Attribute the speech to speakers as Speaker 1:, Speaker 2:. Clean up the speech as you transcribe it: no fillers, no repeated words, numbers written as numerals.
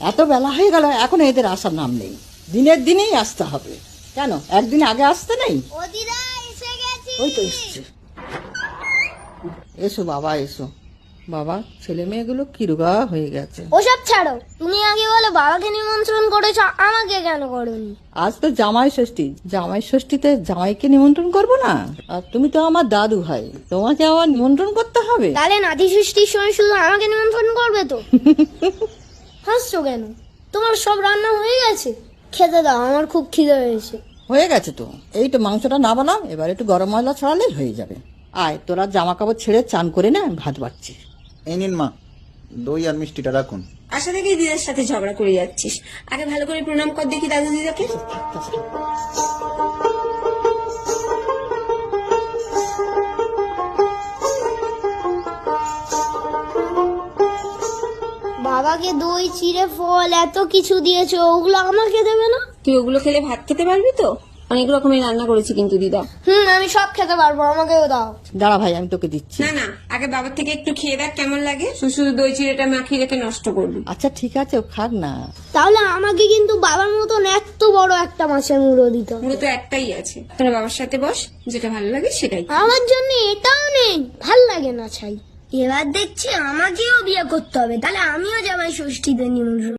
Speaker 1: এত বেলা হয়ে গেল, এখন এদের আসার নাম নেই। দিনের দিনেই আসতে হবে। কেন একদিন আগে আসতে নেই?
Speaker 2: ও দিদা এসে গেছি।
Speaker 1: ওই তো এসছে। এসো বাবা এসো। বাবা ছেলে মেয়েগুলো কিরুগা হয়ে গেছে।
Speaker 2: ওসব ছাড়ো, তুমি আগে বলো বাবাকে নিমন্ত্রণ করেছো, আমাকে কেন করোনি?
Speaker 1: আজ তো জামাই ষষ্ঠী, জামাই ষষ্ঠীতে জামাইকে নিমন্ত্রণ করব না? আর তুমি তো আমার দাদু ভাই, তোমাকে আবার নিমন্ত্রণ করতে হবে?
Speaker 2: তাহলে নাতি ষষ্ঠীর সময় শুধু আমাকে নিমন্ত্রণ করবে তো? হাসছো কেন? তোমার সব রান্না হয়ে গেছে? খেতে দাও, আমার খুব খিদে হয়েছে।
Speaker 1: হয়ে গেছে তো, এই তো মাংসটা না বানাও, এবার একটু গরম মশলা ছড়ালেই হয়ে যাবে। আয় তোরা জামা কাপড় ছেড়ে চান করে না, আমি ভাত বাড়ছি।
Speaker 3: এই নিন মা, দই আর মিষ্টিটা রাখুন।
Speaker 4: আশা থেকেই দিদার সাথে ঝগড়া করে যাচ্ছিস। আগে ভালো করে প্রণাম কর দেখি দাদু দিদাকে।
Speaker 2: বাবাকে দই চিড়ে ফল এত কিছু দিয়েছো, ওগুলো আমাকে দেবে না?
Speaker 4: তুই ওগুলো খেলে ভাত খেতে পারবি তো? অনেক রকমের রান্না করেছি কিন্তু দিদা।
Speaker 2: আমি সব খেতে পারবো, আমাকেও দাও।
Speaker 1: দাঁড়া ভাই, আমি তোকে দিচ্ছি।
Speaker 4: না না, আগে বাবার থেকে একটু খেয়ে দেখ কেমন লাগে। শুধু দই চিড়েটা মাখিয়ে রেখে নষ্ট করবি।
Speaker 1: আচ্ছা ঠিক আছে, ও খাক না।
Speaker 2: তাহলে আমাকে কিন্তু বাবার মতন এত বড় একটা মাছের মুড়ো দিত।
Speaker 4: পুরো তো একটাই আছে, তোরা বাবার সাথে বস, যেটা ভালো লাগে সেটাই।
Speaker 2: আমার জন্য এটাও নেই, ভাল লাগে না ছাই। এবার দেখছি আমাকেও বিয়ে করতে হবে, তাহলে আমিও জামাই ষষ্ঠীতে নিমন্ত্রণ